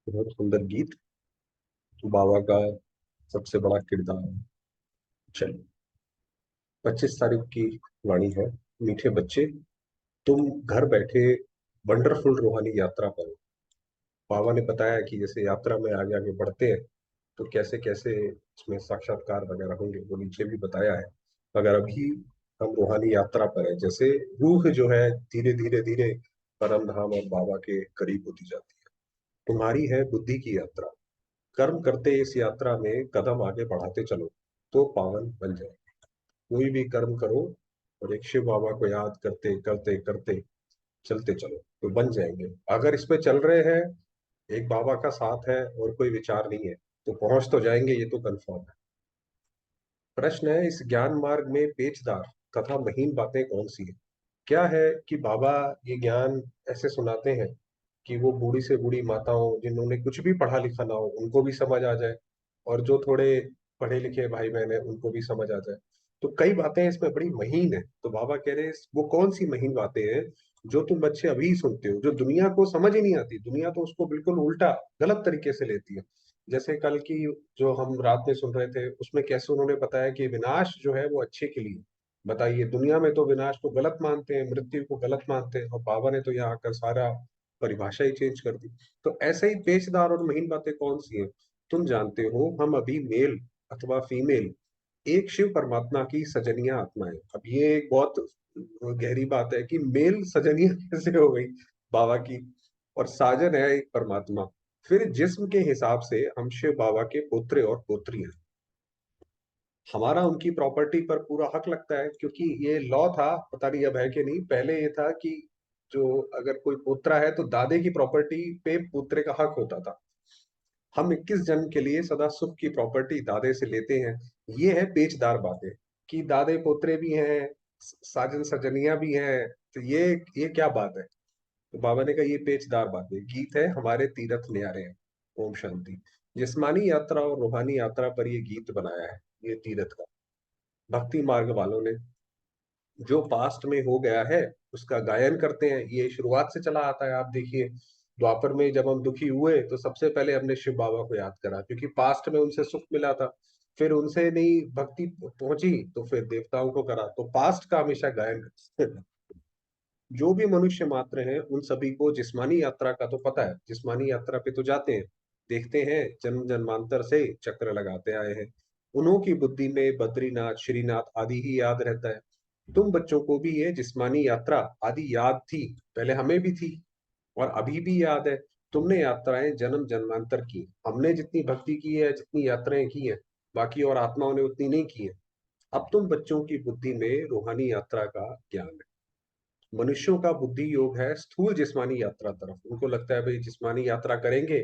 बहुत सुंदर गीत। बाबा का सबसे बड़ा किरदार है। चलिए, 25 तारीख की वाणी है। मीठे बच्चे, तुम घर बैठे वंडरफुल रूहानी यात्रा करो। बाबा ने बताया कि जैसे यात्रा में आगे आगे बढ़ते हैं तो कैसे कैसे इसमें साक्षात्कार वगैरह होंगे, वो नीचे भी बताया है। अगर अभी हम रूहानी यात्रा पर है, जैसे रूह जो है धीरे धीरे धीरे परम धाम और बाबा के करीब होती जाती है। तुम्हारी है बुद्धि की यात्रा। कर्म करते इस यात्रा में कदम आगे बढ़ाते चलो तो पावन बन जाए। कोई भी कर्म करो और एक शिव बाबा को याद करते करते करते चलते चलो तो बन जाएंगे। अगर इसमें चल रहे हैं, एक बाबा का साथ है और कोई विचार नहीं है, तो पहुंच तो जाएंगे, ये तो कंफर्म है। प्रश्न है, इस ज्ञान मार्ग में पेचदार तथा महीन बातें कौन सी है? क्या है कि बाबा ये ज्ञान ऐसे सुनाते हैं कि वो बूढ़ी से बूढ़ी माताओं, जिन्होंने कुछ भी पढ़ा लिखा ना हो, उनको भी समझ आ जाए, और जो थोड़े पढ़े लिखे भाई बहन है उनको भी समझ आ जाए। तो कई बातें इसमें बड़ी महीन है, तो बाबा कह रहे हैं वो कौन सी महीन बातें हैं जो तुम बच्चे अभी सुनते हो, जो दुनिया को समझ ही नहीं आती। दुनिया तो उसको बिल्कुल उल्टा गलत तरीके से लेती है। जैसे कल की जो हम रात में सुन रहे थे, उसमें कैसे उन्होंने बताया कि विनाश जो है वो अच्छे के लिए। बताइए, दुनिया में तो विनाश को गलत मानते हैं, मृत्यु को गलत मानते हैं, और बाबा ने तो यहाँ आकर सारा परिभाषा ही चेंज कर दी। तो ऐसे ही पेचदार और महीन बातें कौन सी हैं? तुम जानते हो, हम अभी मेल अथवा फीमेल एक शिव परमात्मा की सजनिया आत्मा है। अब ये एक बहुत गहरी बात है कि मेल सजनिया कैसे हो गई बाबा की, और साजन है एक परमात्मा। फिर जिस्म के हिसाब से हम शिव बाबा के पुत्र और पुत्री हैं। हमारा उनकी प्रॉपर्टी पर पूरा हक लगता है, क्योंकि ये लॉ था, पता नहीं अब है कि नहीं। पहले ये था कि जो अगर कोई पोत्रा है तो दादे की प्रॉपर्टी पे पुत्र का हक होता था। हम 21 जन्म के लिए सदा सुख की प्रॉपर्टी दादे से लेते हैं। ये है पेचदार बातें कि दादे पोत्रे भी हैं, साजन सजनिया भी हैं। तो ये क्या बात है? तो बाबा ने कहा ये पेचदार बातें, गीत है हमारे तीरथ न्यारे हैं। ओम शांति। जिस्मानी यात्रा और रूहानी यात्रा पर ये गीत बनाया है, ये तीरथ का। भक्ति मार्ग वालों ने जो पास्ट में हो गया है उसका गायन करते हैं। ये शुरुआत से चला आता है। आप देखिए, द्वापर में जब हम दुखी हुए तो सबसे पहले हमने शिव बाबा को याद करा, क्योंकि पास्ट में उनसे सुख मिला था। फिर उनसे नहीं भक्ति पहुंची तो फिर देवताओं को करा। तो पास्ट का हमेशा गायन करते हैं। जो भी मनुष्य मात्र हैं उन सभी को जिस्मानी यात्रा का तो पता है, जिस्मानी यात्रा पे तो जाते हैं। देखते हैं जन्म जन्मांतर से चक्र लगाते आए हैं। उन्हों की बुद्धि में बद्रीनाथ श्रीनाथ आदि ही याद रहता है। तुम बच्चों को भी ये जिस्मानी यात्रा आदि याद थी, पहले हमें भी थी और अभी भी याद है। तुमने यात्राएं जन्म जन्मांतर की, हमने जितनी भक्ति की है, जितनी यात्राएं की है, बाकी और आत्माओं ने उतनी नहीं की है। अब तुम बच्चों की बुद्धि में रूहानी यात्रा का ज्ञान है। मनुष्यों का बुद्धि योग है स्थूल जिस्मानी यात्रा तरफ। उनको लगता है भाई जिस्मानी यात्रा करेंगे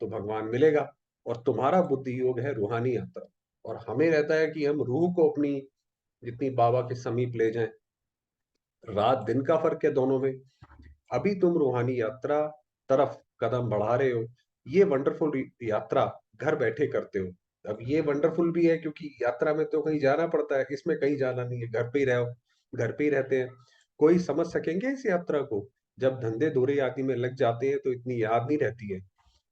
तो भगवान मिलेगा। और तुम्हारा बुद्धि योग है रूहानी यात्रा। और हमें रहता है कि हम रूह को अपनी जितनी बाबा के समीप ले जाएं। रात दिन का फर्क है दोनों में। अभी तुम रूहानी यात्रा तरफ कदम बढ़ा रहे हो। ये वंडरफुल यात्रा घर बैठे करते हो। अब ये वंडरफुल भी है क्योंकि यात्रा में तो कहीं जाना पड़ता है, इसमें कहीं जाना नहीं है, घर पे ही रहो, घर पे ही रहते हैं। कोई समझ सकेंगे इस यात्रा को? जब धंधे दोरे आदि में लग जाते हैं तो इतनी याद नहीं रहती है,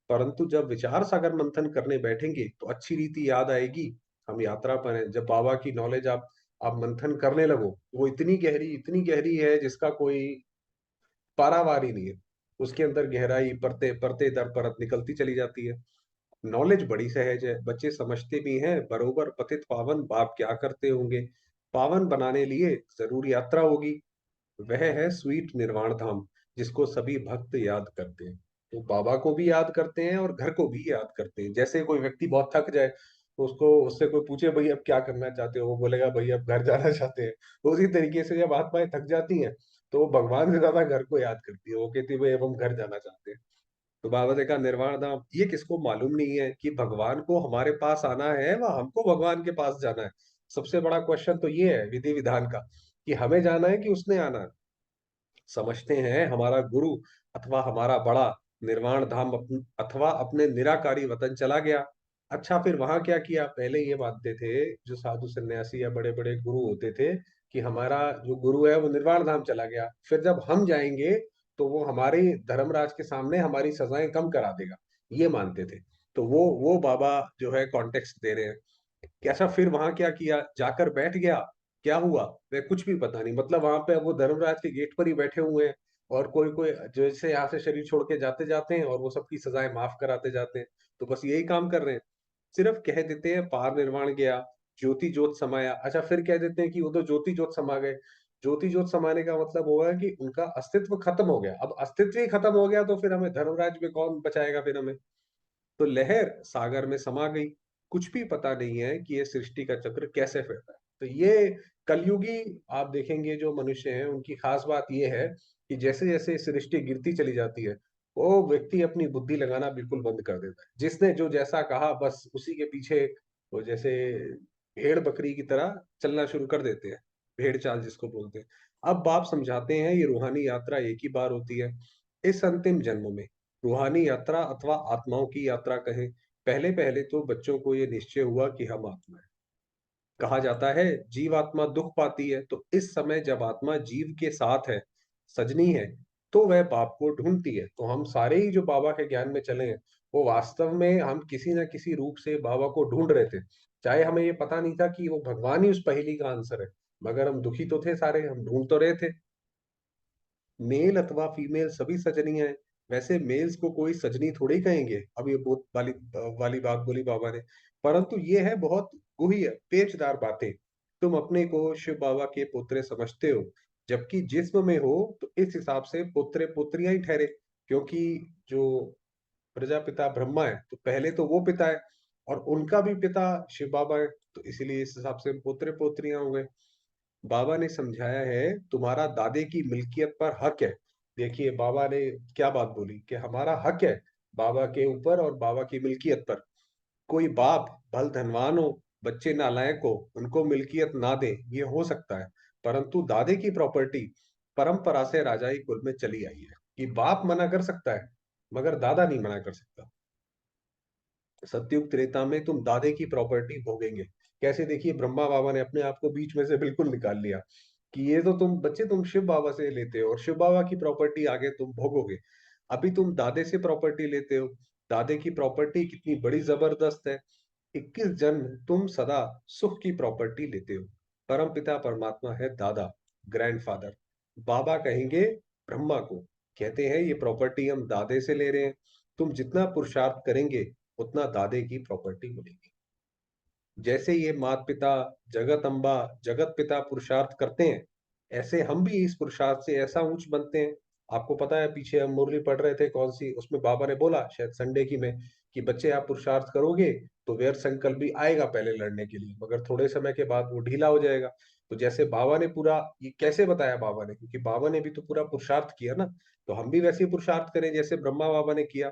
परंतु जब विचार सागर मंथन करने बैठेंगे तो अच्छी रीति याद आएगी। हम यात्रा पर हैं, जब बाबा की नॉलेज आप मंथन करने लगो, वो इतनी गहरी है जिसका कोई पारावार ही नहीं है। उसके अंदर गहराई परते परते दर परत निकलती चली जाती है। नॉलेज बड़ी सहज है, बच्चे समझते भी हैं बरोबर। पतित पावन बाप क्या करते होंगे, पावन बनाने लिए जरूर यात्रा होगी। वह है स्वीट निर्वाण धाम, जिसको सभी भक्त याद करते हैं। तो बाबा को भी याद करते हैं और घर को भी याद करते हैं। जैसे कोई व्यक्ति बहुत थक जाए तो उसको उससे कोई पूछे भाई अब क्या करना चाहते हो, वो बोलेगा भाई अब घर जाना चाहते हैं। तो उसी तरीके से जब आत्माएं थक जाती हैं तो वो भगवान से ज्यादा घर को याद करती है। वो कहती है भाई अब हम घर जाना चाहते हैं। तो बाबा ने कहा निर्वाण धाम ये किसको मालूम नहीं है कि भगवान को हमारे पास आना है व हमको भगवान के पास जाना है। सबसे बड़ा क्वेश्चन तो ये है विधि विधान का, कि हमें जाना है कि उसने आना है। समझते हैं हमारा गुरु अथवा हमारा बड़ा निर्वाण धाम अथवा अपने निराकारी वतन चला गया। अच्छा, फिर वहां क्या किया? पहले ये मानते थे जो साधु सन्यासी या बड़े बड़े गुरु होते थे कि हमारा जो गुरु है वो निर्वाण धाम चला गया, फिर जब हम जाएंगे तो वो हमारे धर्मराज के सामने हमारी सजाएं कम करा देगा। ये मानते थे। तो वो बाबा जो है कॉन्टेक्स्ट दे रहे हैं। कैसा फिर वहां क्या किया, जाकर बैठ गया, क्या हुआ वह कुछ भी पता नहीं। मतलब वहां पे अब वो धर्मराज के गेट पर ही बैठे हुए हैं, और कोई कोई जैसे यहाँ से शरीर छोड़ के जाते जाते हैं और वो सबकी सजाएं माफ कराते जाते हैं। तो बस यही काम कर रहे हैं। सिर्फ कह देते हैं पार निर्वाण गया, ज्योति ज्योत समाया। अच्छा, फिर कह देते हैं कि वो तो ज्योति ज्योत समा गए। ज्योति ज्योत समाने का मतलब होगा कि उनका अस्तित्व खत्म हो गया। अब अस्तित्व ही खत्म हो गया तो फिर हमें धर्मराज में कौन बचाएगा फिर हमें। तो लहर सागर में समा गई। कुछ भी पता नहीं है कि ये सृष्टि का चक्र कैसे फिरता है। तो ये कलयुगी आप देखेंगे जो मनुष्य हैं उनकी खास बात ये है कि जैसे जैसे सृष्टि गिरती चली जाती है, वो व्यक्ति अपनी बुद्धि लगाना बिल्कुल बंद कर देता है। जिसने जो जैसा कहा बस उसी के पीछे वो जैसे भेड़ बकरी की तरह चलना शुरू कर देते हैं। भेड़ चाल जिसको बोलते हैं। अब बाप समझाते हैं ये रूहानी यात्रा एक ही बार होती है इस अंतिम जन्म में। रूहानी यात्रा अथवा आत्माओं की यात्रा कहें। पहले पहले तो बच्चों को ये निश्चय हुआ कि हम आत्मा है। कहा जाता है जीव आत्मा दुख पाती है, तो इस समय जब आत्मा जीव के साथ है, सजनी है, तो वह बाप को ढूंढती है। तो हम सारे ही जो बाबा के ज्ञान में चले हैं, वो वास्तव में हम किसी न किसी रूप से बाबा को ढूंढ रहे थे। चाहे हमें ये पता नहीं था कि वो भगवान ही उस पहेली का आंसर है, मगर हम दुखी तो थे सारे, हम ढूंढ तो रहे थे। मेल अथवा फीमेल सभी सजनियां हैं। वैसे मेल्स को कोई सजनी थोड़ी कहेंगे, अब ये बहुत वाली वाली बात बोली बाबा ने। परंतु ये है बहुत गुह्य पेचदार बातें। तुम अपने को शिव बाबा के पुत्र समझते हो, जबकि जिस्म में हो तो इस हिसाब से पुत्र पुत्रियां ही ठहरे। क्योंकि जो प्रजापिता ब्रह्मा है तो पहले तो वो पिता है, और उनका भी पिता शिव बाबा है, तो इसीलिए इस हिसाब से पुत्र पोत्रियां हो गए। बाबा ने समझाया है तुम्हारा दादे की मिल्कियत पर हक है। देखिए बाबा ने क्या बात बोली कि हमारा हक है बाबा के ऊपर और बाबा की मिल्कियत पर। कोई बाप भल धनवान हो, बच्चे नालायक हो, उनको मिल्कियत ना दे, ये हो सकता है। परंतु दादे की प्रॉपर्टी परंपरा से राजाई कुल में चली आई है कि बाप मना कर सकता है, मगर दादा नहीं मना कर सकता। सतयुग त्रेता में तुम दादे की प्रॉपर्टी भोगेंगे। कैसे, देखिए ब्रह्मा बाबा ने अपने आप को बीच में से बिल्कुल निकाल लिया कि ये तो तुम बच्चे तुम शिव बाबा से लेते हो और शिव बाबा की प्रॉपर्टी आगे तुम भोगोगे। अभी तुम दादे से प्रॉपर्टी लेते हो। दादे की प्रॉपर्टी कितनी बड़ी जबरदस्त है। 21 जन्म तुम सदा सुख की प्रॉपर्टी लेते हो। परम पिता परमात्मा है दादा, ग्रैंडफादर। बाबा कहेंगे ब्रह्मा को, कहते हैं ये प्रॉपर्टी हम दादे से ले रहे हैं। तुम जितना पुरुषार्थ करेंगे उतना दादे की प्रॉपर्टी मिलेगी। जैसे ये माता पिता जगत अम्बा जगत पिता पुरुषार्थ करते हैं, ऐसे हम भी इस पुरुषार्थ से ऐसा ऊंच बनते हैं। आपको पता है पीछे हम मुरली पढ़ रहे थे कौन सी, उसमें बाबा ने बोला शायद संडे की में कि बच्चे आप पुरुषार्थ करोगे तो व्यर्थ संकल्प भी आएगा पहले लड़ने के लिए, मगर थोड़े समय के बाद वो ढीला हो जाएगा। तो जैसे बाबा ने पूरा ये कैसे बताया बाबा ने, क्योंकि बाबा ने भी तो पूरा पुरुषार्थ किया ना, तो हम भी वैसे ही पुरुषार्थ करें जैसे ब्रह्मा बाबा ने किया।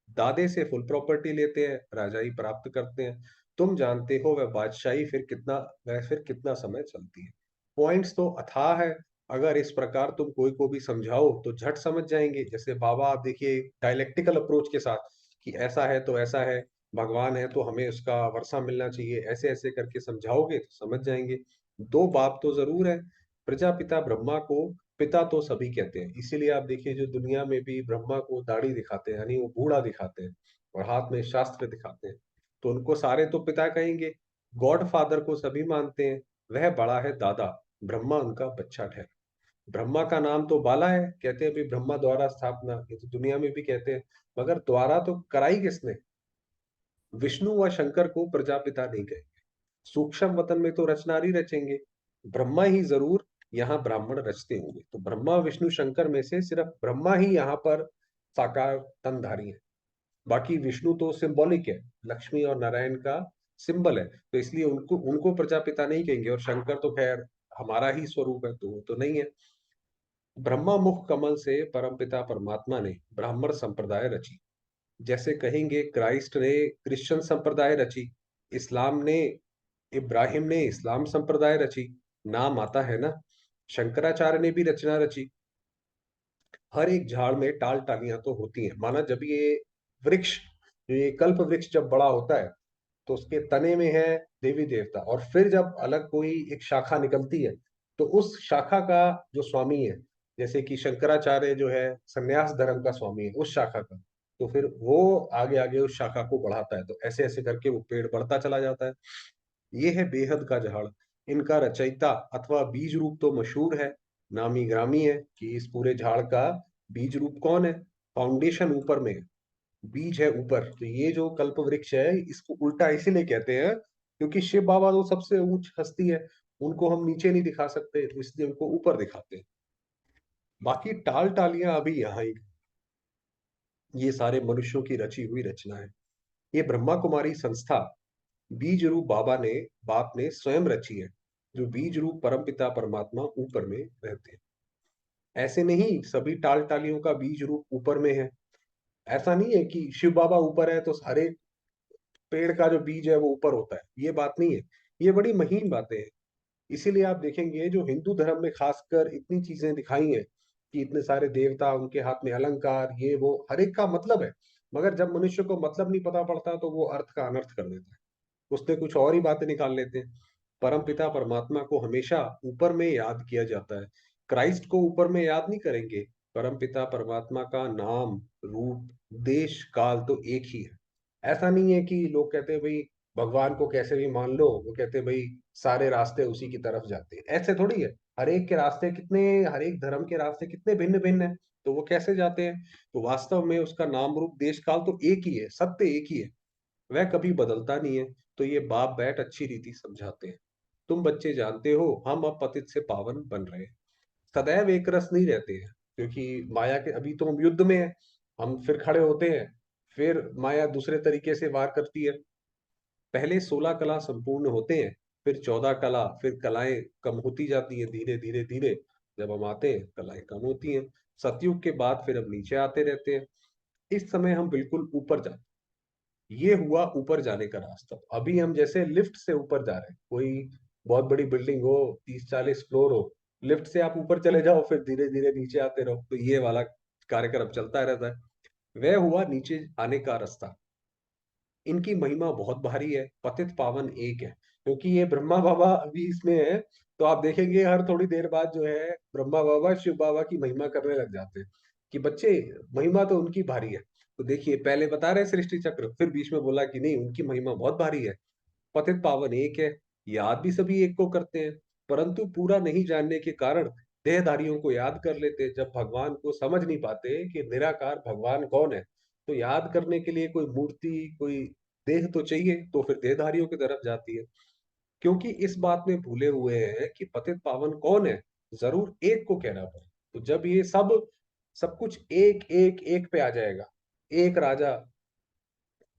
दादे से फुल प्रॉपर्टी लेते हैं, राजाई प्राप्त करते हैं। तुम जानते हो वह फिर कितना समय चलती है। पॉइंट्स तो अथाह है। अगर इस प्रकार तुम कोई को भी समझाओ तो झट समझ जाएंगे। जैसे बाबा आप देखिए डायलेक्टिकल अप्रोच के साथ कि ऐसा है तो ऐसा है, भगवान है तो हमें उसका वर्षा मिलना चाहिए, ऐसे ऐसे करके समझाओगे तो समझ जाएंगे। दो बाप तो जरूर है। प्रजापिता ब्रह्मा को पिता तो सभी कहते हैं, इसीलिए आप देखिए जो दुनिया में भी ब्रह्मा को दाढ़ी दिखाते हैं, यानी वो बूढ़ा दिखाते हैं और हाथ में शास्त्र दिखाते हैं, तो उनको सारे तो पिता कहेंगे। गॉड फादर को सभी मानते हैं, वह बड़ा है दादा, ब्रह्मा उनका बच्चा ठहरा। ब्रह्मा का नाम तो बाला है, कहते हैं अभी ब्रह्मा द्वारा स्थापना, ये तो दुनिया में भी कहते हैं, मगर द्वारा तो कराई किसने। विष्णु व शंकर को प्रजापिता नहीं कहेंगे। सूक्ष्म वतन में तो रचनारी रचेंगे, ब्रह्मा ही जरूर यहाँ ब्राह्मण रचते होंगे। तो ब्रह्मा विष्णु शंकर में से सिर्फ ब्रह्मा ही यहाँ पर साकार तनधारी है। बाकी विष्णु तो सिंबॉलिक है, लक्ष्मी और नारायण का सिंबल है, तो इसलिए उनको उनको प्रजापिता नहीं कहेंगे। और शंकर तो खैर हमारा ही स्वरूप है, तो वो तो नहीं है। ब्रह्मा मुख कमल से परमपिता परमात्मा ने ब्राह्मण संप्रदाय रची। जैसे कहेंगे क्राइस्ट ने क्रिश्चियन संप्रदाय रची, इस्लाम ने इब्राहिम ने इस्लाम संप्रदाय रची, नाम आता है ना। शंकराचार्य ने भी रचना रची। हर एक झाड़ में टाल टालियां तो होती हैं। माना जब ये वृक्ष, ये कल्प वृक्ष जब बड़ा होता है तो उसके तने में है देवी देवता, और फिर जब अलग कोई एक शाखा निकलती है तो उस शाखा का जो स्वामी है, जैसे कि शंकराचार्य जो है संन्यास धर्म का स्वामी है उस शाखा का, तो फिर वो आगे आगे उस शाखा को बढ़ाता है, तो ऐसे ऐसे करके वो पेड़ बढ़ता चला जाता है। ये है बेहद का झाड़। इनका रचयिता अथवा बीज रूप तो मशहूर है, नामी ग्रामी है कि इस पूरे झाड़ का बीज रूप कौन है। फाउंडेशन ऊपर में है, बीज है ऊपर। तो ये जो कल्प वृक्ष है, इसको उल्टा इसीलिए कहते हैं क्योंकि शिव बाबा तो सबसे ऊंच हस्ती है, उनको हम नीचे नहीं दिखा सकते, तो इसलिए उनको ऊपर दिखाते हैं। बाकी टाल टालियां अभी यहाँ ही, ये सारे मनुष्यों की रची हुई रचना है। ये ब्रह्मा कुमारी संस्था बीज रूप बाबा ने बाप ने स्वयं रची है, जो बीज रूप परमपिता परमात्मा ऊपर में रहते हैं। ऐसे नहीं सभी टाल टालियों का बीज रूप ऊपर में है। ऐसा नहीं है कि शिव बाबा ऊपर है तो सारे पेड़ का जो बीज है वो ऊपर होता है, ये बात नहीं है। ये बड़ी महीन बातें हैं। इसीलिए आप देखेंगे जो हिंदू धर्म में खासकर इतनी चीजें दिखाई हैं कि इतने सारे देवता, उनके हाथ में अलंकार, ये वो, हर एक का मतलब है। मगर जब मनुष्य को मतलब नहीं पता पड़ता तो वो अर्थ का अनर्थ कर देता है, उसने कुछ और ही बातें निकाल लेते हैं। परम पिता परमात्मा को हमेशा ऊपर में याद किया जाता है, क्राइस्ट को ऊपर में याद नहीं करेंगे। परम पिता परमात्मा का नाम, रूप, देश काल तो एक ही है। ऐसा नहीं है कि लोग कहते हैं भाई भगवान को कैसे भी मान लो, वो कहते हैं भाई सारे रास्ते उसी की तरफ जाते हैं, ऐसे थोड़ी है। हर एक के रास्ते कितने, हर एक धर्म के रास्ते कितने भिन्न भिन्न है, तो वो कैसे जाते हैं। तो वास्तव में उसका नाम रूप देश काल तो एक ही है, सत्य एक ही है, वह कभी बदलता नहीं है। तो ये बाप बैठ अच्छी रीति समझाते हैं। तुम बच्चे जानते हो हम अब पतित से पावन बन रहे हैं। सदैव एक रस नहीं रहते हैं, क्योंकि माया के अभी तो हम युद्ध में है, हम फिर खड़े होते हैं, फिर माया दूसरे तरीके से वार करती है। पहले 16 कला संपूर्ण होते हैं, फिर 14 कला, फिर कलाएं कम होती जाती हैं, धीरे धीरे धीरे जब हम आते हैं कलाएं कम होती हैं। सतयुग के बाद फिर हम नीचे आते रहते हैं। इस समय हम बिल्कुल ऊपर जाते हैं। ये हुआ ऊपर जाने का रास्ता। अभी हम जैसे लिफ्ट से ऊपर जा रहे हैं, कोई बहुत बड़ी बिल्डिंग हो, 30-40 फ्लोर हो, लिफ्ट से आप ऊपर चले जाओ, फिर धीरे धीरे नीचे आते रहो, तो ये वाला कार्यक्रम चलता रहता है। वह हुआ नीचे आने का रास्ता। इनकी महिमा बहुत भारी है, पतित पावन एक है, क्योंकि ये ब्रह्मा बाबा अभी इसमें है। तो आप देखेंगे हर थोड़ी देर बाद जो है ब्रह्मा बाबा शिव बाबा की महिमा करने लग जाते हैं कि बच्चे, महिमा तो उनकी भारी है। तो देखिए पहले बता रहे सृष्टि चक्र, फिर बीच में बोला कि नहीं उनकी महिमा बहुत भारी है। पतित पावन एक है, याद भी सभी एक को करते हैं, परंतु पूरा नहीं जानने के कारण देहधारियों को याद कर लेते, जब भगवान को समझ नहीं पाते कि निराकार भगवान कौन है। तो याद करने के लिए कोई मूर्ति, कोई देह तो चाहिए, तो फिर देहधारियों की तरफ जाती है। क्योंकि इस बात में भूले हुए हैं कि पतित पावन कौन है, जरूर एक को कहना पड़े। तो जब ये सब सब कुछ एक एक एक पे आ जाएगा, एक राजा,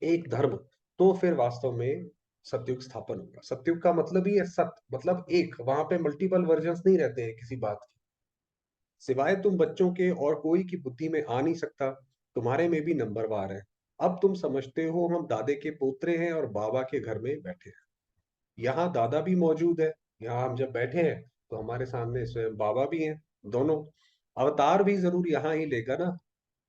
एक धर्म, तो फिर वास्तव में सतयुग स्थापन होगा। सतयुग का मतलब ही है सत्य, मतलब एक, वहां पे मल्टीपल वर्जन्स नहीं रहते हैं किसी बात के, सिवाय तुम बच्चों के और कोई की बुद्धि में आ नहीं सकता। तुम्हारे में भी नंबरवार है। अब तुम समझते हो हम दादे के पोत्रे हैं और बाबा के घर में बैठे हैं। यहाँ दादा भी मौजूद है, यहाँ हम जब बैठे हैं तो हमारे सामने स्वयं बाबा भी हैं। दोनों अवतार भी जरूर यहाँ ही लेगा ना।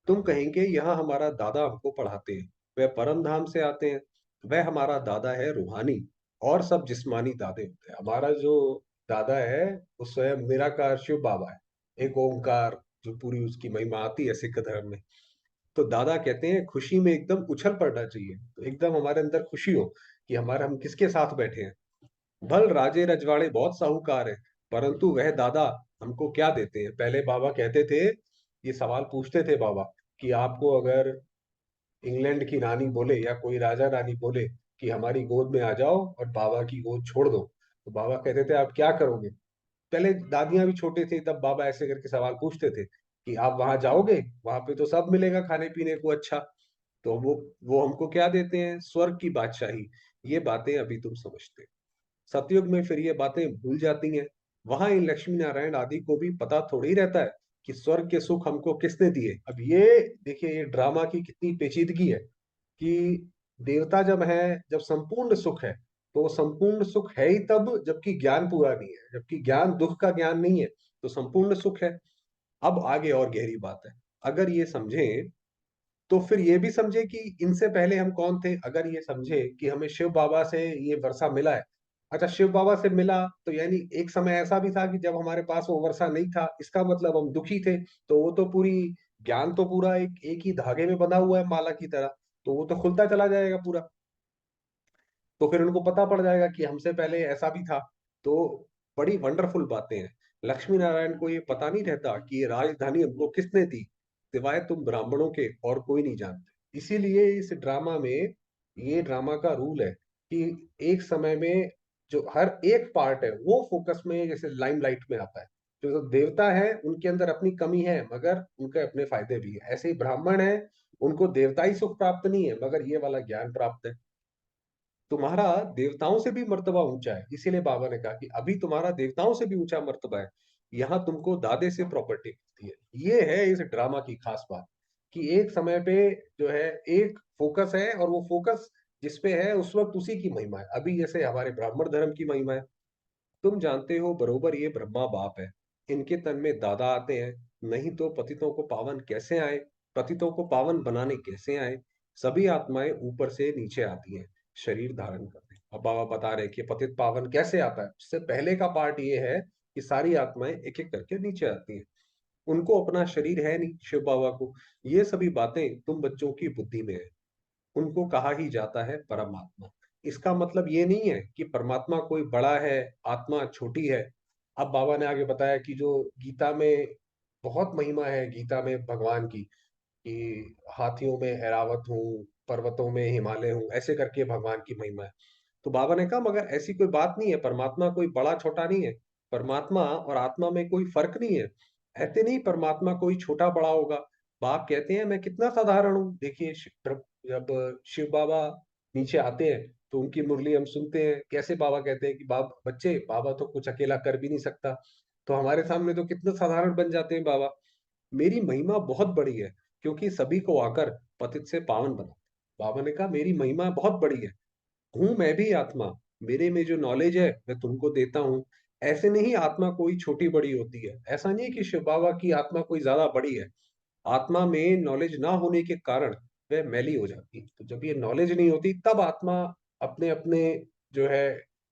तुम कहेंगे यहाँ हमारा दादा हमको पढ़ाते हैं, वह परम धाम से आते हैं। वह हमारा दादा है रूहानी, और सब जिस्मानी दादे होते हैं। हमारा जो दादा है वो स्वयं निराकार शिव बाबा है, एक ओंकार, जो पूरी उसकी महिमा आती है सिख धर्म में। तो दादा कहते हैं खुशी में एकदम उछल पड़ना चाहिए, तो एकदम हमारे अंदर खुशी हो कि हमारा, हम किसके साथ बैठे हैं। भल राजे रजवाड़े बहुत साहूकार है, परंतु वह दादा हमको क्या देते हैं। पहले बाबा कहते थे, ये सवाल पूछते थे बाबा कि आपको अगर इंग्लैंड की रानी बोले या कोई राजा रानी बोले कि हमारी गोद में आ जाओ और बाबा की गोद छोड़ दो, तो बाबा कहते थे आप क्या करोगे। पहले दादियां भी छोटे थे तब बाबा ऐसे करके सवाल पूछते थे कि आप वहां जाओगे, वहां पे तो सब मिलेगा खाने पीने को अच्छा। तो वो हमको क्या देते हैं, स्वर्ग की बादशाही। ये बातें अभी तुम समझते हो। सतयुग में फिर ये बातें भूल जाती हैं। वहां इन लक्ष्मी नारायण आदि को भी पता थोड़ी रहता है कि स्वर्ग के सुख हमको किसने दिए। अब ये देखिए ये ड्रामा की कितनी पेचीदगी है कि देवता जब है, जब संपूर्ण सुख है, तो वो संपूर्ण सुख है ही तब जबकि ज्ञान पूरा नहीं है, जबकि ज्ञान दुख का ज्ञान नहीं है, तो संपूर्ण सुख है। अब आगे और गहरी बात है, अगर ये समझें तो फिर ये भी समझे कि इनसे पहले हम कौन थे। अगर ये समझे कि हमें शिव बाबा से ये वर्षा मिला है, अच्छा शिव बाबा से मिला तो यानी एक समय ऐसा भी था कि जब हमारे पास वो वर्षा नहीं था, इसका मतलब हम दुखी थे, तो वो तो पूरी ज्ञान तो पूरा एक एक ही धागे में बंधा हुआ है माला की तरह, तो वो तो खुलता चला जाएगा पूरा। तो फिर उनको पता पड़ जाएगा कि हमसे पहले ऐसा भी था। तो बड़ी वंडरफुल बातें हैं। लक्ष्मी नारायण को ये पता नहीं रहता कि ये राजधानी हमको किसने दी, सिवाय तुम ब्राह्मणों के और कोई नहीं जानते। इसीलिए इस ड्रामा में, ये ड्रामा का रूल है कि एक समय में जो हर एक पार्ट है वो फोकस में, जैसे लाइमलाइट में आता है। जो देवता है उनके अंदर अपनी कमी है, मगर उनके अपने फायदे भी है। ऐसे ही ब्राह्मण है, उनको देवताई सुख प्राप्त नहीं है, मगर ये वाला ज्ञान प्राप्त है। तुम्हारा देवताओं से भी मर्तबा ऊंचा है, इसीलिए बाबा ने कहा कि अभी तुम्हारा देवताओं से भी ऊंचा मर्तबा है। यहाँ तुमको दादे से प्रॉपर्टी मिलती है। ये है इस ड्रामा की खास बात, कि एक समय पे जो है एक फोकस है, और वो फोकस जिसपे है उस वक्त उसी की महिमा है। अभी जैसे हमारे ब्राह्मण धर्म की महिमा है, तुम जानते हो बरोबर, ये ब्रह्मा बाप है, इनके तन में दादा आते हैं, नहीं तो पतितों को पावन कैसे आए, पतितों को पावन बनाने कैसे आए। सभी आत्माएं ऊपर से नीचे आती हैं शरीर धारण करते। अब बाबा बता रहे कि पतित पावन कैसे आता है, उससे पहले का पार्ट ये है कि सारी आत्माएं एक एक करके नीचे आती हैं। उनको अपना शरीर है नहीं शिव बाबा को। ये सभी बातें तुम बच्चों की बुद्धि में है। उनको कहा ही जाता है परमात्मा। इसका मतलब ये नहीं है कि परमात्मा कोई बड़ा है, आत्मा छोटी है। अब बाबा ने आगे बताया कि जो गीता में बहुत महिमा है, गीता में भगवान की, कि हाथियों में ऐरावत हूँ, पर्वतों में हिमालय हूँ, ऐसे करके भगवान की महिमा है। तो बाबा ने कहा मगर ऐसी कोई बात नहीं है, परमात्मा कोई बड़ा छोटा नहीं है। परमात्मा और आत्मा में कोई फर्क नहीं है। ऐसे नहीं परमात्मा कोई छोटा बड़ा होगा। बाप कहते हैं मैं कितना साधारण हूँ। देखिए जब शिव बाबा नीचे आते हैं तो उनकी मुरली हम सुनते हैं, कैसे बाबा कहते हैं कि बाप बच्चे, बाबा तो कुछ अकेला कर भी नहीं सकता। तो हमारे सामने तो कितना साधारण बन जाते हैं बाबा। मेरी महिमा बहुत बड़ी है, क्योंकि सभी को आकर पतित से पावन बना। बाबा ने कहा मेरी महिमा बहुत बड़ी है, हूं मैं भी आत्मा, मेरे में जो नॉलेज है मैं तुमको देता हूँ। ऐसे नहीं आत्मा कोई छोटी बड़ी होती है, ऐसा नहीं है कि शिव बाबा की आत्मा कोई ज्यादा बड़ी है। आत्मा में नॉलेज ना होने के कारण वह मैली हो जाती है। तो जब ये नॉलेज नहीं होती तब आत्मा अपने अपने जो है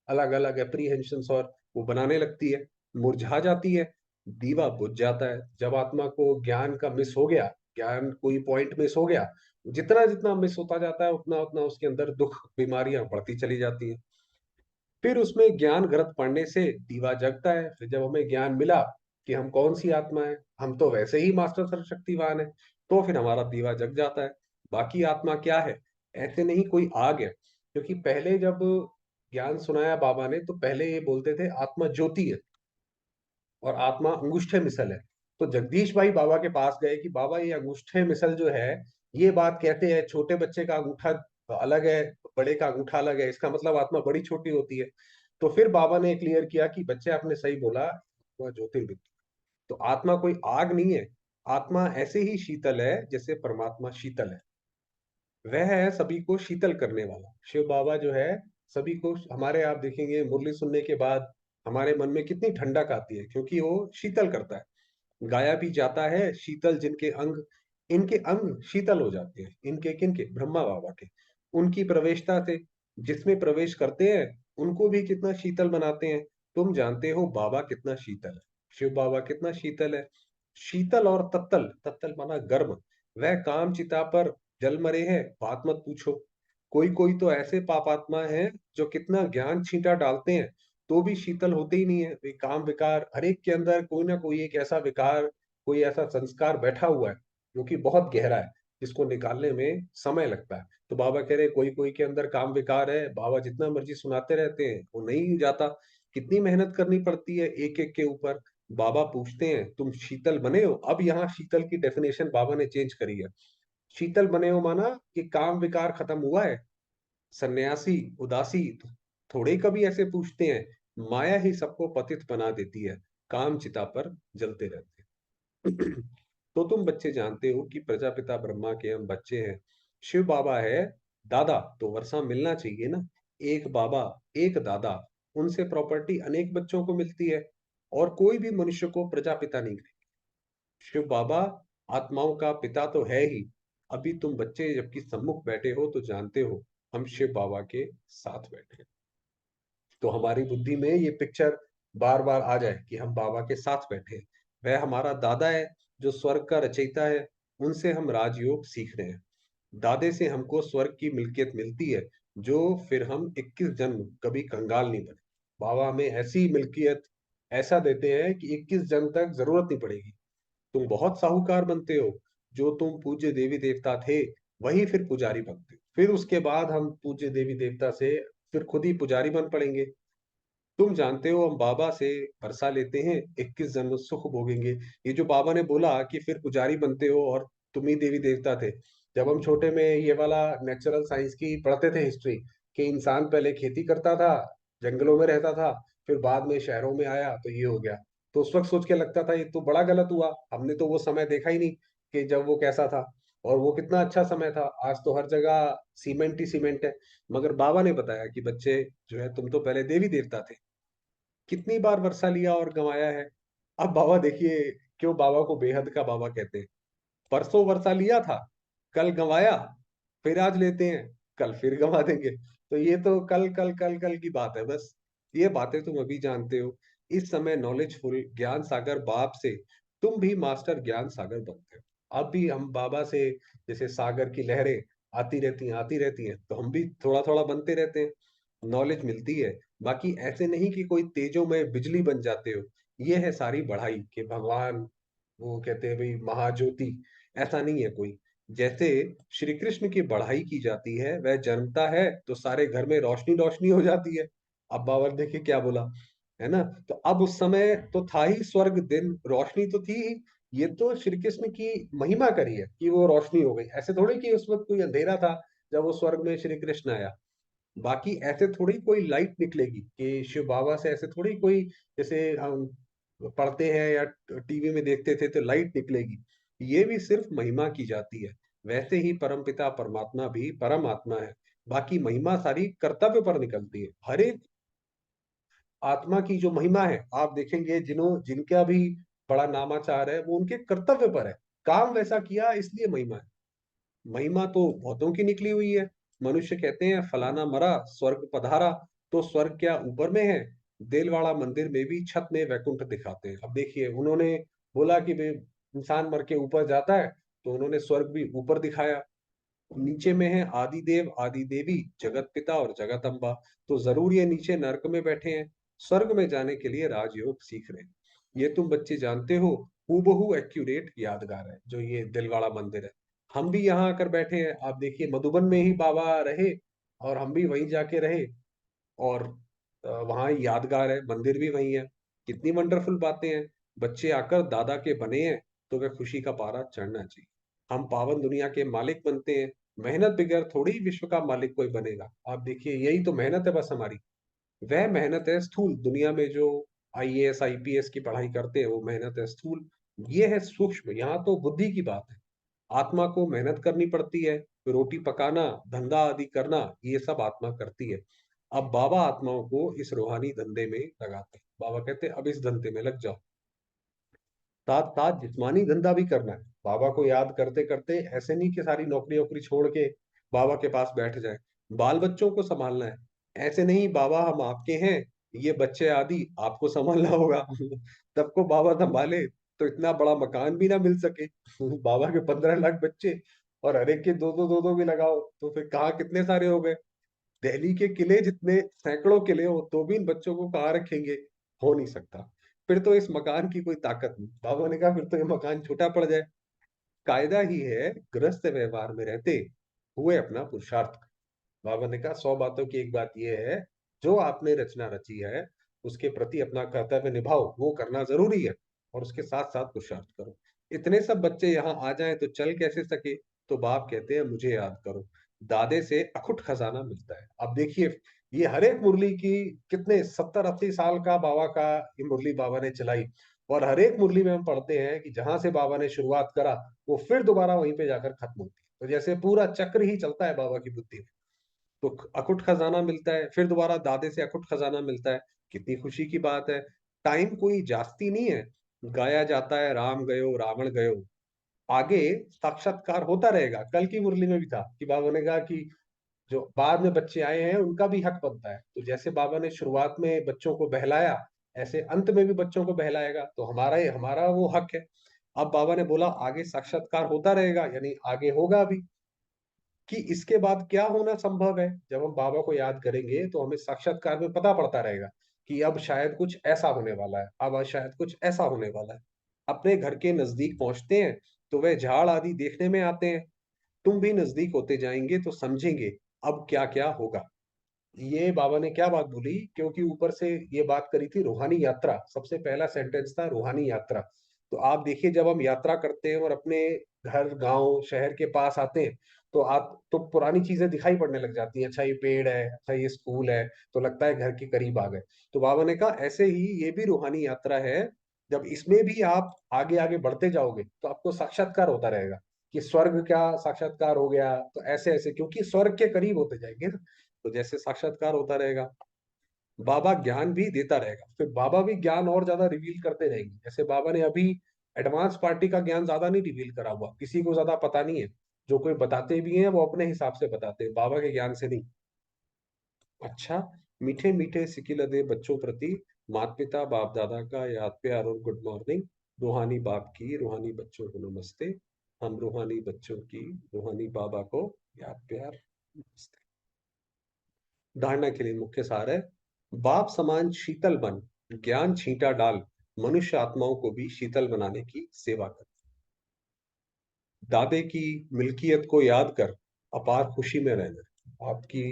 अलग अलग एप्रीहेंशंस और वो बनाने लगती है, मुरझा जाती है, दीवा बुझ जाता है। जब आत्मा को ज्ञान का मिस हो गया, ज्ञान कोई पॉइंट मिस हो गया, जितना जितना मिस होता जाता है उतना उतना उसके अंदर दुख बीमारियां बढ़ती चली जाती हैं। फिर उसमें ज्ञान ग्रत पड़ने से दीवा जगता है। फिर जब हमें ज्ञान मिला कि हम कौन सी आत्मा है, हम तो वैसे ही मास्टर सर्वशक्तिवान है, तो फिर हमारा दीवा जग जाता है। बाकी आत्मा क्या है, ऐसे नहीं कोई आग है। क्योंकि पहले जब ज्ञान सुनाया बाबा ने, तो पहले ये बोलते थे आत्मा ज्योति है और आत्मा अंगुष्ठे मिसल है। तो जगदीश भाई बाबा के पास गए कि बाबा ये अंगूठे मिसल जो है, ये बात कहते हैं छोटे बच्चे का अंगूठा अलग है, बड़े का अंगूठा अलग है, इसका मतलब आत्मा बड़ी छोटी होती है। तो फिर बाबा ने क्लियर किया कि बच्चे आपने सही बोला, वह ज्योतिर्विद। तो आत्मा कोई आग नहीं है, आत्मा ऐसे ही शीतल है जैसे परमात्मा शीतल है। वह है सभी को शीतल करने वाला शिव बाबा जो है। सभी को, हमारे आप देखेंगे मुरली सुनने के बाद हमारे मन में कितनी ठंडक आती है, क्योंकि वो शीतल करता है। गाया भी जाता है शीतल जिनके अंग, इनके अंग शीतल हो जाते हैं। इनके किनके, ब्रह्मा बाबा के, उनकी प्रवेशता से जिसमें प्रवेश करते हैं उनको भी कितना शीतल बनाते हैं। तुम जानते हो बाबा कितना शीतल है, शिव बाबा कितना शीतल है। शीतल और तत्तल, तत्तल माना गर्म, वह काम चिता पर जल मरे हैं, बात मत पूछो। कोई कोई तो ऐसे पापात्मा हैं जो कितना ज्ञान छींटा डालते हैं तो भी शीतल होते ही नहीं है। वे काम विकार, हर एक के अंदर कोई ना कोई एक ऐसा विकार, कोई ऐसा संस्कार बैठा हुआ है जो कि बहुत गहरा है, जिसको निकालने में समय लगता है। तो बाबा कह रहे कोई कोई के अंदर काम विकार है, बाबा जितना मर्जी सुनाते रहते हैं वो नहीं जाता। कितनी मेहनत करनी पड़ती है एक एक के ऊपर। बाबा पूछते हैं तुम शीतल बने हो। अब यहाँ शीतल की डेफिनेशन बाबा ने चेंज करी है। शीतल बने हो माना कि काम विकार खत्म हुआ है। सन्यासी उदासी थोड़े कभी ऐसे पूछते हैं, माया ही सबको पतित बना देती है, काम चिता पर जलते रहते हैं। तो तुम बच्चे जानते हो कि प्रजापिता ब्रह्मा के हम बच्चे हैं। शिव बाबा है दादा, तो वर्षा मिलना चाहिए ना। एक बाबा, एक दादा, उनसे प्रॉपर्टी अनेक बच्चों को मिलती है, और कोई भी मनुष्य को प्रजापिता नहीं। शिव बाबा आत्माओं का पिता तो है ही। अभी तुम बच्चे जबकि सम्मुख बैठे हो तो जानते हो हम शिव बाबा के साथ बैठे हैं। तो हमारी बुद्धि में ये पिक्चर बार बार आ जाए कि हम बाबा के साथ बैठे हैं। वह हमारा दादा है जो स्वर्ग का रचयिता है, उनसे हम राजयोग सीख रहे हैं। दादे से हमको स्वर्ग की मिल्कियत मिलती है, जो फिर हम 21 जन्म कभी कंगाल नहीं बने। बाबा हमें ऐसी मिल्कियत ऐसा देते हैं कि 21 जन्म तक जरूरत नहीं पड़ेगी। तुम बहुत साहूकार बनते हो। जो तुम पूज्य देवी देवता थे, वही फिर पुजारी बनते हो। फिर उसके बाद हम पूज्य देवी देवता से फिर खुद ही पुजारी बन पड़ेंगे। तुम जानते हो हम बाबा से भरसा लेते हैं, 21 जन्म सुख भोगेंगे। ये जो बाबा ने बोला कि फिर पुजारी बनते हो और तुम ही देवी देवता थे, जब हम छोटे में ये वाला नेचुरल साइंस की पढ़ते थे हिस्ट्री, कि इंसान पहले खेती करता था, जंगलों में रहता था, फिर बाद में शहरों में आया तो ये हो गया। तो उस वक्त सोच के लगता था ये तो बड़ा गलत हुआ, हमने तो वो समय देखा ही नहीं कि जब वो कैसा था। और वो कितना अच्छा समय था। आज तो हर जगह सीमेंट ही सीमेंट है। मगर बाबा ने बताया कि बच्चे जो है, तुम तो पहले देवी देवता थे, कितनी बार वर्षा लिया और गंवाया है। अब बाबा देखिए, क्यों बाबा को बेहद का बाबा कहते हैं। परसों वर्षा लिया था, कल गंवाया, फिर आज लेते हैं, कल फिर गंवा देंगे। तो ये तो कल कल कल कल की बात है बस। ये बातें तुम अभी जानते हो। इस समय नॉलेजफुल ज्ञान सागर बाप से तुम भी मास्टर ज्ञान सागर बनते हो। अब भी हम बाबा से, जैसे सागर की लहरें आती रहती हैं, तो हम भी थोड़ा थोड़ा बनते रहते हैं, नॉलेज मिलती है। बाकी ऐसे नहीं कि कोई तेजों में बिजली बन जाते हो। ये है सारी बढ़ाई कि भगवान, वो कहते हैं भाई महाज्योति, ऐसा नहीं है कोई। जैसे श्री कृष्ण की बढ़ाई की जाती है, वह जन्मता है तो सारे घर में रोशनी रोशनी हो जाती है। अब बाबर देखिए क्या बोला, है ना। तो अब उस समय तो था ही स्वर्ग, दिन रोशनी तो थी ही। ये तो श्री कृष्ण की महिमा करी है कि वो रोशनी हो गई। ऐसे थोड़ी कि उस वक्त कोई अंधेरा था जब वो स्वर्ग में श्री कृष्ण आया। बाकी ऐसे थोड़ी कोई लाइट निकलेगी कि शिव बाबा से, ऐसे थोड़ी कोई, जैसे हम पढ़ते हैं या टीवी में देखते थे तो लाइट निकलेगी। ये भी सिर्फ महिमा की जाती है। वैसे ही परमपिता परमात्मा भी परम आत्मा है। बाकी महिमा सारी कर्तव्य पर निकलती है। हर एक आत्मा की जो महिमा है, आप देखेंगे जिनका भी बड़ा नामाचार है, वो उनके कर्तव्य पर है। काम वैसा किया इसलिए महिमा है। महिमा तो बहुतों की निकली हुई है। मनुष्य कहते हैं फलाना मरा स्वर्ग पधारा, तो स्वर्ग क्या ऊपर में है? देलवाड़ा मंदिर में भी छत में वैकुंठ दिखाते हैं। अब देखिए, उन्होंने बोला कि भाई इंसान मर के ऊपर जाता है, तो उन्होंने स्वर्ग भी ऊपर दिखाया। नीचे में है आदि देव आदि देवी, जगत पिता और जगत अम्बा। तो जरूर ये नीचे नरक में बैठे हैं, स्वर्ग में जाने के लिए राजयोग सीख रहे हैं। ये तुम बच्चे जानते हो, हूबहू एक्यूरेट यादगार है जो ये दिलवाड़ा मंदिर है। हम भी यहाँ आकर बैठे हैं। आप देखिए, मधुबन में ही बाबा रहे और हम भी वहीं जाके रहे। और वहाँ यादगार है, मंदिर भी वही है। कितनी वंडरफुल बातें हैं। बच्चे आकर दादा के बने हैं, तो वह खुशी का पारा चढ़ना चाहिए। हम पावन दुनिया के मालिक बनते हैं। मेहनत बगैर थोड़ी ही विश्व का मालिक कोई बनेगा। आप देखिए, यही तो मेहनत है बस हमारी। वह मेहनत है स्थूल दुनिया में, जो आईएएस आईपीएस की पढ़ाई करते हैं, वो मेहनत है स्थूल। ये है सूक्ष्म, यहाँ तो बुद्धि की बात है। आत्मा को मेहनत करनी पड़ती है, रोटी पकाना, धंधा आदि करना, ये सब आत्मा करती है। अब बाबा आत्माओं को इस रूहानी धंधे में लगाते हैं। बाबा कहते हैं अब इस धंधे में लग जाओ। साथ साथ जिस्मानी धंधा भी करना है। बाबा को याद करते करते, ऐसे नहीं कि सारी नौकरी वोकरी छोड़ के बाबा के पास बैठ जाए। बाल बच्चों को संभालना है। ऐसे नहीं बाबा हम आपके हैं, ये बच्चे आदि आपको संभालना होगा। तब को बाबा संभाले तो इतना बड़ा मकान भी ना मिल सके। बाबा के 15 लाख बच्चे, और हर एक के दो दो भी लगाओ, तो फिर कहाँ कितने सारे हो गए। दिल्ली के किले जितने सैकड़ों किले हो, तो भी इन बच्चों को कहाँ रखेंगे? हो नहीं सकता। फिर तो इस मकान की कोई ताकत नहीं। बाबा ने कहा फिर तो ये मकान छोटा पड़ जाए। कायदा ही है, गृहस्थ व्यवहार में रहते हुए अपना पुरुषार्थ। बाबा ने कहा 100 बातों की एक बात यह है, जो आपने रचना रची है उसके प्रति अपना कर्तव्य निभाओ, वो करना जरूरी है। और उसके साथ साथ पुरुषार्थ करो। इतने सब बच्चे यहाँ आ जाएं तो चल कैसे सके? तो बाप कहते हैं मुझे याद करो, दादे से अखुट खजाना मिलता है। अब देखिए, ये हर एक मुरली की, कितने 70-80 साल का बाबा का ये मुरली बाबा ने चलाई। और हर एक मुरली में हम पढ़ते हैं कि जहां से बाबा ने शुरुआत करा, वो फिर दोबारा वहीं पे जाकर खत्म होती है। तो जैसे पूरा चक्र ही चलता है बाबा की बुद्धि में। तो अकुट खजाना मिलता है, फिर दोबारा दादे से अकुट खजाना मिलता है। कितनी खुशी की बात है। टाइम कोई जास्ती नहीं है। गाया जाता है राम गयो रावण गयो, आगे साक्षात्कार होता रहेगा। कल की मुरली में भी था कि बाबा ने कहा कि जो बाद में बच्चे आए हैं उनका भी हक बनता है। तो जैसे बाबा ने शुरुआत में बच्चों को बहलाया, ऐसे अंत में भी बच्चों को बहलाएगा, तो हमारा वो हक है। अब बाबा ने बोला आगे साक्षात्कार होता रहेगा, यानी आगे होगा भी, कि इसके बाद क्या होना संभव है। जब हम बाबा को याद करेंगे तो हमें साक्षात्कार में पता पड़ता रहेगा कि अब शायद कुछ ऐसा होने वाला है, अब शायद कुछ ऐसा होने वाला है। अपने घर के नजदीक पहुंचते हैं तो वह झाड़ आदि देखने में आते हैं। तुम भी नजदीक होते जाएंगे तो समझेंगे अब क्या क्या होगा। ये बाबा ने क्या बात बोली, क्योंकि ऊपर से ये बात करी थी रूहानी यात्रा, सबसे पहला सेंटेंस था रूहानी यात्रा। तो आप देखिए जब हम यात्रा करते हैं और अपने घर गांव शहर के पास आते हैं तो आप तो पुरानी चीजें दिखाई पड़ने लग जाती हैं, अच्छा ये पेड़ है, अच्छा ये स्कूल है, तो लगता है घर के करीब आ गए। तो बाबा ने कहा ऐसे ही ये भी रूहानी यात्रा है। जब इसमें भी आप आगे आगे बढ़ते जाओगे तो आपको साक्षात्कार होता रहेगा कि स्वर्ग क्या साक्षात्कार हो गया, तो ऐसे ऐसे क्योंकि स्वर्ग के करीब होते जाएंगे ना, तो जैसे साक्षात्कार होता रहेगा। बाबा ज्ञान भी देता रहेगा, फिर बाबा भी ज्ञान और ज्यादा रिवील करते रहेंगे। जैसे बाबा ने अभी एडवांस पार्टी का ज्ञान ज्यादा नहीं रिवील करा हुआ, किसी को ज्यादा पता नहीं है। जो कोई बताते भी हैं वो अपने हिसाब से बताते हैं, बाबा के ज्ञान से नहीं। अच्छा, मीठे मीठे सिकिलदे बच्चों प्रति माता पिता बाप दादा का याद प्यार और गुड मॉर्निंग। रूहानी बाप की रूहानी बच्चों को नमस्ते। हम रूहानी बच्चों की रूहानी बाबा को याद प्यार नमस्ते। धारणा के लिए मुख्य सार है, बाप समान शीतल बन, ज्ञान छींटा डाल, मनुष्य आत्माओं को भी शीतल बनाने की सेवा कर। दादे की मिल्कियत को याद कर अपार खुशी में रहना। आपकी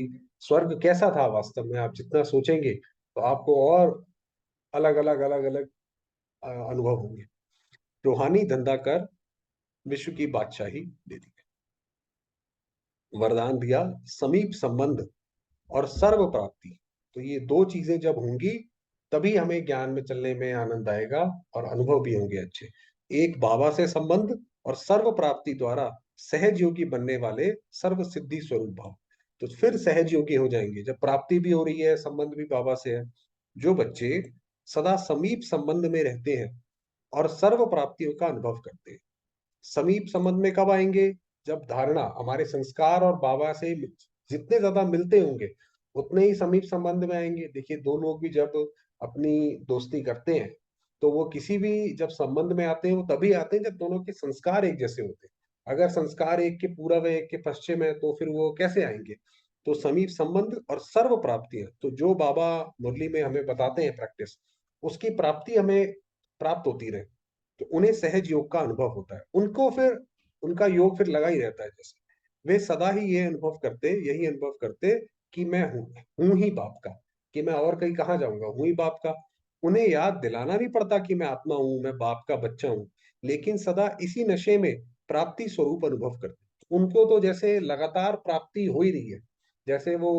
स्वर्ग कैसा था वास्तव में आप जितना सोचेंगे तो आपको और अलग अलग अलग अलग अनुभव होंगे। रूहानी धंधा कर, विश्व की बादशाही दे दी। वरदान दिया, समीप संबंध और सर्व प्राप्ति। तो ये दो चीजें जब होंगी तभी हमें ज्ञान में चलने में आनंद आएगा और अनुभव भी होंगे अच्छे। एक बाबा से संबंध और सर्व प्राप्ति द्वारा सहज योगी बनने वाले सर्व सिद्धि स्वरूप भाव। तो फिर सहज योगी हो जाएंगे जब प्राप्ति भी हो रही है, संबंध भी बाबा से है। जो बच्चे सदा समीप संबंध में रहते हैं और सर्व प्राप्तियों का अनुभव करते हैं। समीप संबंध में कब आएंगे, जब धारणा हमारे संस्कार और बाबा से जितने ज्यादा मिलते होंगे उतने ही समीप संबंध में आएंगे। देखिए दो लोग भी जब अपनी दोस्ती करते हैं तो वो किसी भी जब संबंध में आते हैं वो तभी आते हैं जब दोनों के संस्कार एक जैसे होते हैं। अगर संस्कार एक के पूरब है एक के पश्चिम है तो फिर वो कैसे आएंगे। तो समीप संबंध और सर्व प्राप्तियां, तो जो बाबा मुरली में हमें बताते हैं प्रैक्टिस, उसकी प्राप्ति हमें प्राप्त होती रहे, तो उन्हें सहज योग का अनुभव होता है। उनको फिर उनका योग फिर लगा ही रहता है। जैसे वे सदा ही ये अनुभव करते, यही अनुभव करते कि मैं हूं ही बाप का, कि मैं और कहीं कहाँ जाऊंगा, हूं ही बाप का। उन्हें याद दिलाना नहीं पड़ता कि मैं आत्मा हूं, मैं बाप का बच्चा हूं, लेकिन सदा इसी नशे में प्राप्ति स्वरूप अनुभव करते। उनको तो जैसे लगातार प्राप्ति हो ही रही है। जैसे वो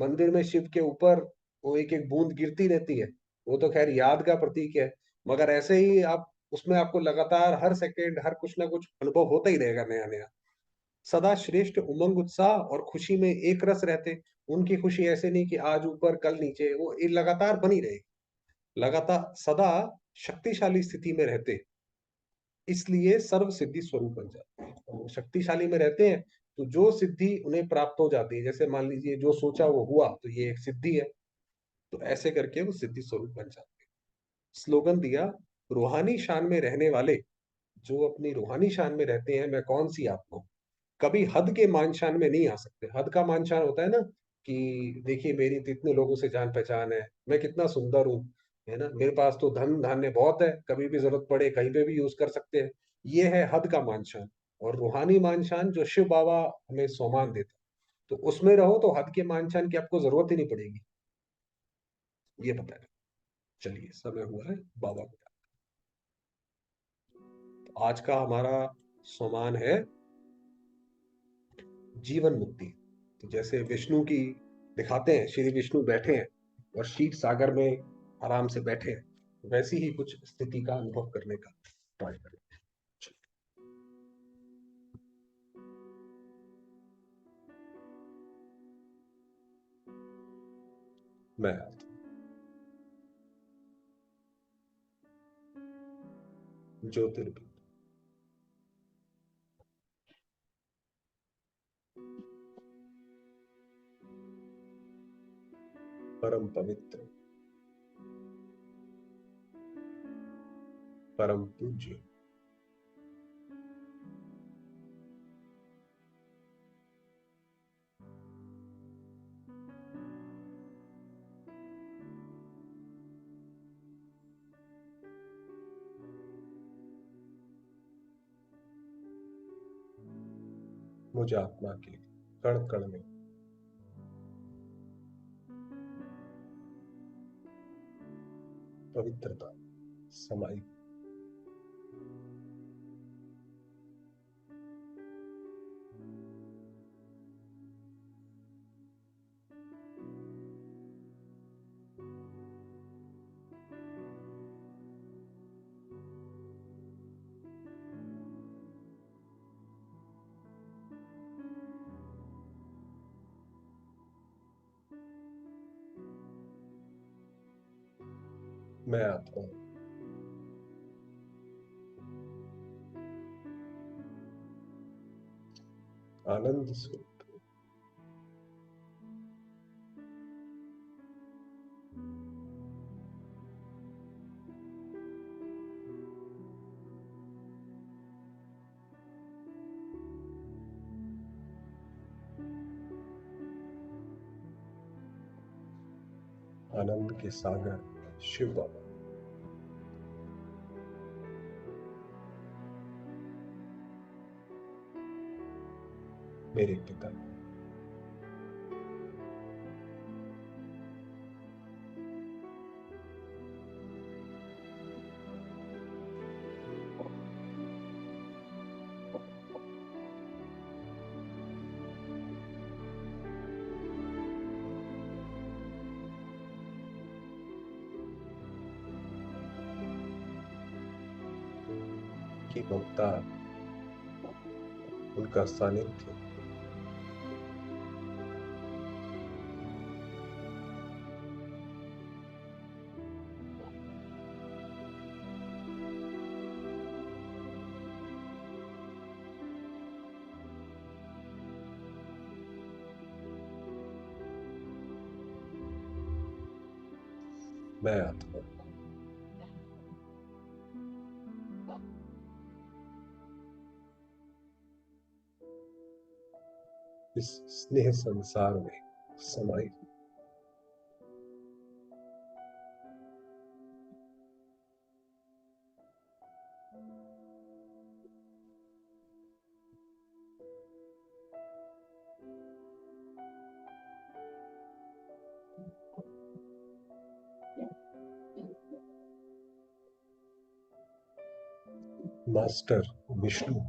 मंदिर में शिव के ऊपर वो एक एक बूंद गिरती रहती है, वो तो खैर याद का प्रतीक है। मगर ऐसे ही आप उसमें आपको लगातार हर सेकेंड हर कुछ ना कुछ अनुभव होता ही रहेगा नया नया। सदा श्रेष्ठ उमंग उत्साह और खुशी में एक रस रहते। उनकी खुशी ऐसे नहीं कि आज ऊपर कल नीचे, वो ये लगातार बनी रहेगी। लगातार सदा शक्तिशाली स्थिति में रहते, इसलिए सर्व सिद्धि स्वरूप बन जाते हैं। तो वो शक्तिशाली में रहते हैं तो जो सिद्धि उन्हें प्राप्त हो जाती है, जैसे मान लीजिए जो सोचा वो हुआ तो ये एक सिद्धि है। तो ऐसे करके वो सिद्धि स्वरूप बन जाते हैं। स्लोगन दिया, रूहानी शान में रहने वाले, जो अपनी रूहानी शान में रहते हैं, मैं कौन सी आत्मा हूं, कभी हद के मान शान में नहीं आ सकते। हद का मान शान होता है ना कि देखिए मेरी तो इतने लोगों से जान पहचान है, मैं कितना सुंदर हूँ, है ना, मेरे पास तो धन धान्य बहुत है, कभी भी जरूरत पड़े कहीं पे भी यूज कर सकते हैं। ये है हद का मान शान। और रूहानी मान शान जो शिव बाबा हमें सोमान देता, तो उसमें रहो तो हद के मान शान की आपको जरूरत ही नहीं पड़ेगी। ये बताया। चलिए समय हुआ है बाबा को। आज का हमारा सोमान है जीवन मुक्ति। तो जैसे विष्णु की दिखाते हैं, श्री विष्णु बैठे हैं और क्षीर सागर में आराम से बैठे हैं, वैसी ही कुछ स्थिति का अनुभव करने का ट्राई करें। मैं ज्योतिर्बिंद, परम पवित्र, परम पूज्य, मुझे आत्मा के कण कण में पवित्रता समाई। मैं आत्मा आनंद स्वरूप। आनंद के सागर शिव बाबा, मेरे पिता। की ममता, उनका सानिध्य मैं आत्मा इस स्नेह संसार में समाई। मास्टर विष्णु,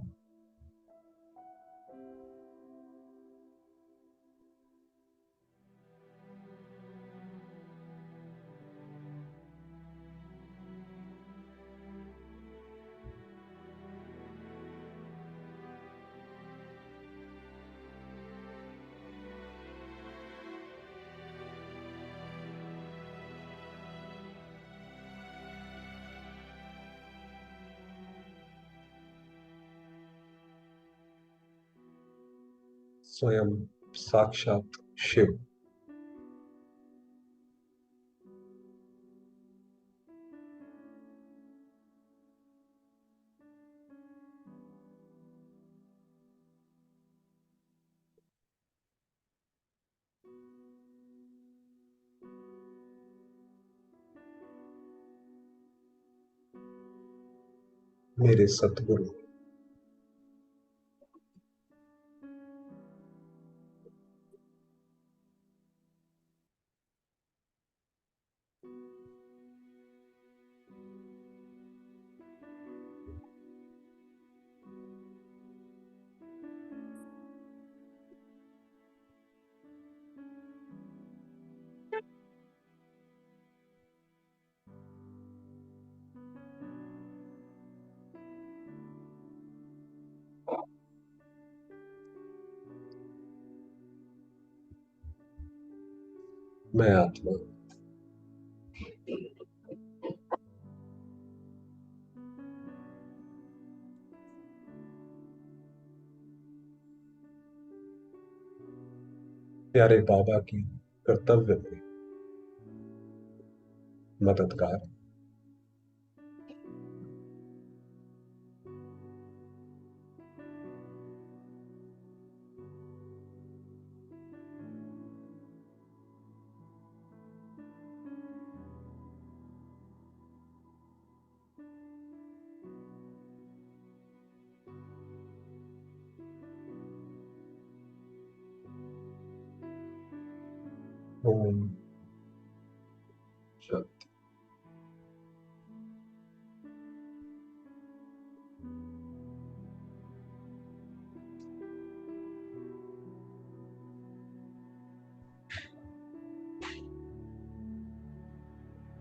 स्वयं साक्षात शिव, मेरे सतगुरु। मैं आत्मा प्यारे बाबा की कर्तव्य में मददगार। हम्म,